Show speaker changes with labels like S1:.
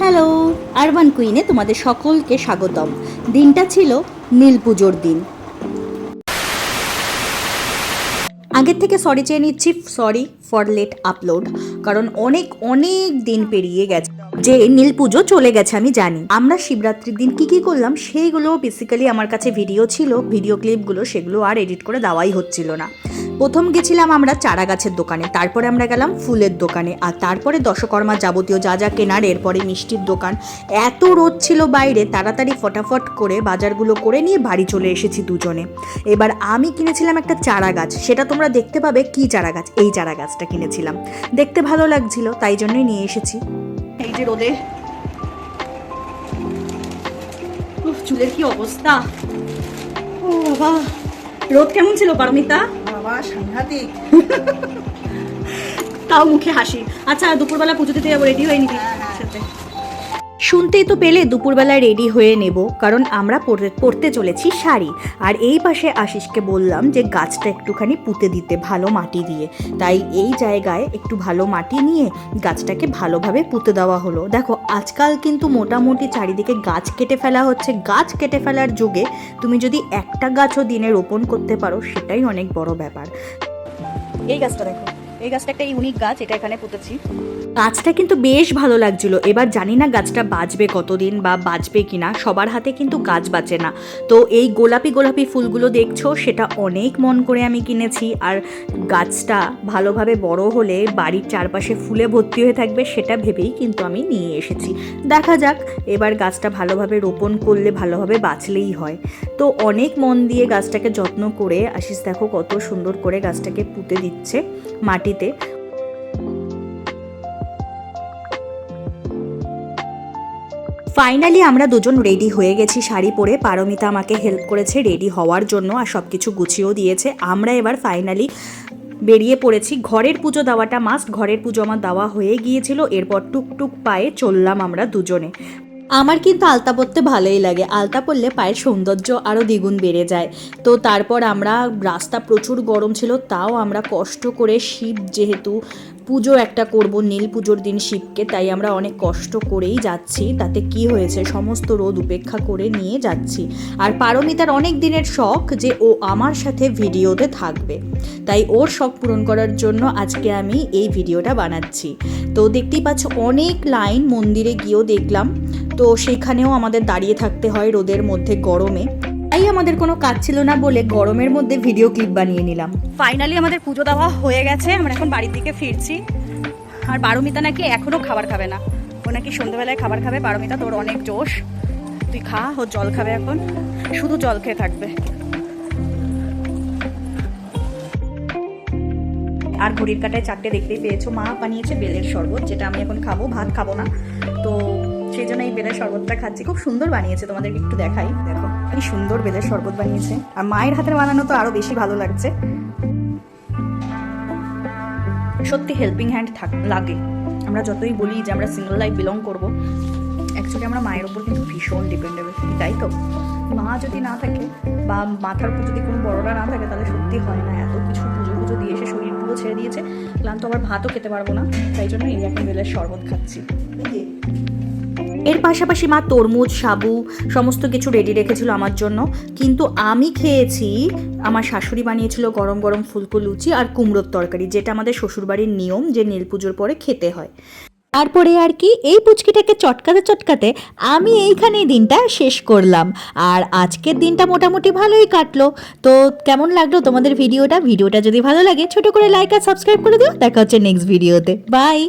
S1: Hello, urban কুইনে তোমাদের সকলকে স্বাগতম। দিনটা ছিল নীল পুজোর দিন। আগের থেকে সরি চেয়ে নিচ্ছি, সরি ফর লেট আপলোড, কারণ অনেক দিন পেরিয়ে গেছে যে নীল পুজো চলে গেছে। আমি জানি আমরা শিবরাত্রির দিন কি করলাম সেইগুলো বেসিক্যালি আমার কাছে ভিডিও ছিল, ভিডিও ক্লিপগুলো, সেগুলো আর এডিট করে দেওয়াই হচ্ছিল না। প্রথম গেছিলাম আমরা চারা গাছের দোকানে, তারপরে আমরা গেলাম ফুলের দোকানে, আর তারপরে দশকর্মা যাবতীয় যা যা কেনার, এরপরে মিষ্টির দোকান। এত রোদ ছিল বাইরে, তাড়াতাড়ি ফটাফট করে বাজারগুলো করে নিয়ে বাড়ি চলে এসেছি দুজনে। এবার আমি কিনেছিলাম একটা চারা গাছ, সেটা তোমরা দেখতে পাবে কি চারা গাছ। এই চারা গাছটা কিনেছিলাম, দেখতে ভালো লাগছিল, তাই জন্যই নিয়ে এসেছি। এই যে রোদে চুলের কি অবস্থা! ও বাবা, রোদ কেমন ছিল পারমিতা?
S2: বাবা সাংঘাতিক।
S1: তাও মুখে হাসি। আচ্ছা, দুপুরবেলা পুজো দিতে যাবো, রেডি হয়ে নিবি সাথে। শুনতেই তো পেলে দুপুরবেলায় রেডি হয়ে নেব, কারণ আমরা পরতে চলেছি শাড়ি। আর এই পাশে আশিসকে বললাম যে গাছটা একটুখানি পুঁতে দিতে ভালো মাটি দিয়ে, তাই এই জায়গায় একটু ভালো মাটি নিয়ে গাছটাকে ভালোভাবে পুঁতে দেওয়া হলো। দেখো, আজকাল কিন্তু মোটামুটি চারিদিকে গাছ কেটে ফেলা হচ্ছে। গাছ কেটে ফেলার যুগে তুমি যদি একটা গাছও দিনে রোপণ করতে পারো, সেটাই অনেক বড় ব্যাপার। এই গাছটা দেখো, এই গাছটা একটা ইউনিক গাছ, এটা এখানে পুঁতেছি। গাছটা কিন্তু বেশ ভালো লাগছিল। এবার জানি না গাছটা বাঁচবে কতদিন বা বাঁচবে কিনা, সবার হাতে কিন্তু গাছ বাঁচে না। তো এই গোলাপি ফুলগুলো দেখছো, সেটা অনেক মন করে আমি কিনেছি। আর গাছটা ভালোভাবে বড় হলে বাড়ির চারপাশে ফুলে ভর্তি হয়ে থাকবে, সেটা ভেবেই কিন্তু আমি নিয়ে এসেছি। দেখা যাক, এবার গাছটা ভালোভাবে রোপণ করলে ভালোভাবে বাঁচলেই হয়। তো অনেক মন দিয়ে গাছটাকে যত্ন করে আশিস দেখো কত সুন্দর করে গাছটাকে পুঁতে দিচ্ছে মাটিতে। ফাইনালি আমরা দুজন রেডি হয়ে গেছি শাড়ি পরে। পারমিতা আমাকে হেল্প করেছে রেডি হওয়ার জন্য, আর সব কিছু গুছিয়েও দিয়েছে। আমরা এবার ফাইনালি বেরিয়ে পড়েছি। ঘরের পুজো দেওয়াটা মাস্ট, ঘরের পুজো আমার দেওয়া হয়ে গিয়েছিল। এরপর টুকটুক পায়ে চললাম আমরা দুজনে। আমার কিন্তু আলতা পরতে ভালোই লাগে, আলতা পরলে পায়ের সৌন্দর্য আরও দ্বিগুণ বেড়ে যায়। তো তারপর আমরা, রাস্তা প্রচুর গরম ছিল, তাও আমরা কষ্ট করে, শিব যেহেতু পুজো একটা করব নীল পুজোর দিন শিবকে, তাই আমরা অনেক কষ্ট করেই যাচ্ছি। তাতে কি হয়েছে, সমস্ত রোদ উপেক্ষা করে নিয়ে যাচ্ছি। আর পারমিতার অনেক দিনের শখ যে ও আমার সাথে ভিডিওতে থাকবে, তাই ওর শখ পূরণ করার জন্য আজকে আমি এই ভিডিওটা বানাচ্ছি। তো দেখতেই পাচ্ছ অনেক লাইন, মন্দিরে গিয়েও দেখলাম। তো সেখানেও আমাদের দাঁড়িয়ে থাকতে হয় রোদের মধ্যে, গরমে। তাই আমাদের কোনো কাজ ছিল না বলে গরমের মধ্যে ভিডিও ক্লিপ বানিয়ে নিলাম। ফাইনালি আমাদের পুজো দেওয়া হয়ে গেছে, আমরা এখন বাড়ির দিকে ফিরছি। আর পারমিতা নাকি এখনও খাবার খাবে না, ও নাকি সন্ধ্যেবেলায় খাবার খাবে। পারমিতা, তোর অনেক জোশ, তুই খা। ও জল খাবে, এখন শুধু জল খেয়ে থাকবে। আর ঘড়ির কাটায় 4টে দেখতেই পেয়েছো। মা বানিয়েছে বেলের শরবত, যেটা আমি এখন খাবো, ভাত খাবো না, তো সেই জন্য এই বেলের শরবতটা খাচ্ছি। খুব সুন্দর বানিয়েছে, তোমাদেরকে একটু দেখাই। দেখো কি সুন্দর বেলের শরবত বানিয়েছে, আর মায়ের হাতের বানানো তো আরো বেশি ভালো লাগছে। সত্যি হেল্পিং হ্যান্ড লাগে। আমরা যতই বলি যে আমরা সিঙ্গল লাইফ বিলং করবো, অ্যাকচুয়ালি আমরা মায়ের ওপর কিন্তু ভীষণ ডিপেন্ডেবল, তাই তো? মা যদি না থাকে বা মাথার উপর যদি কোনো বড়রা না থাকে, তাহলে সত্যি হয় না। এত কিছু পুজো দিয়ে এসে শরীর পুরো ছেড়ে দিয়েছে, ক্লান্ত, আবার ভাতও খেতে পারবো না, তাই জন্য এই এখন বেলের শরবত খাচ্ছি। এর পাশাপাশি মা তরমুজ, সাবু সমস্ত কিছু রেডি রেখেছিল আমার জন্য, কিন্তু আমি খেয়েছি, আমার শাশুড়ি বানিয়েছিল গরম গরম ফুলকো লুচি আর কুমড়োর তরকারি, যেটা আমাদের শ্বশুরবাড়ির নিয়ম যে নীল পুজোর পরে খেতে হয়। তারপরে আর কি, এই পুচকিটাকে চটকাতে আমি এইখানেই দিনটা শেষ করলাম। আর আজকের দিনটা মোটামুটি ভালোই কাটলো। তো কেমন লাগলো তোমাদের ভিডিওটা যদি ভালো লাগে ছোট করে লাইক আর সাবস্ক্রাইব করে দিও। দেখা হচ্ছে নেক্সট ভিডিওতে। বাই।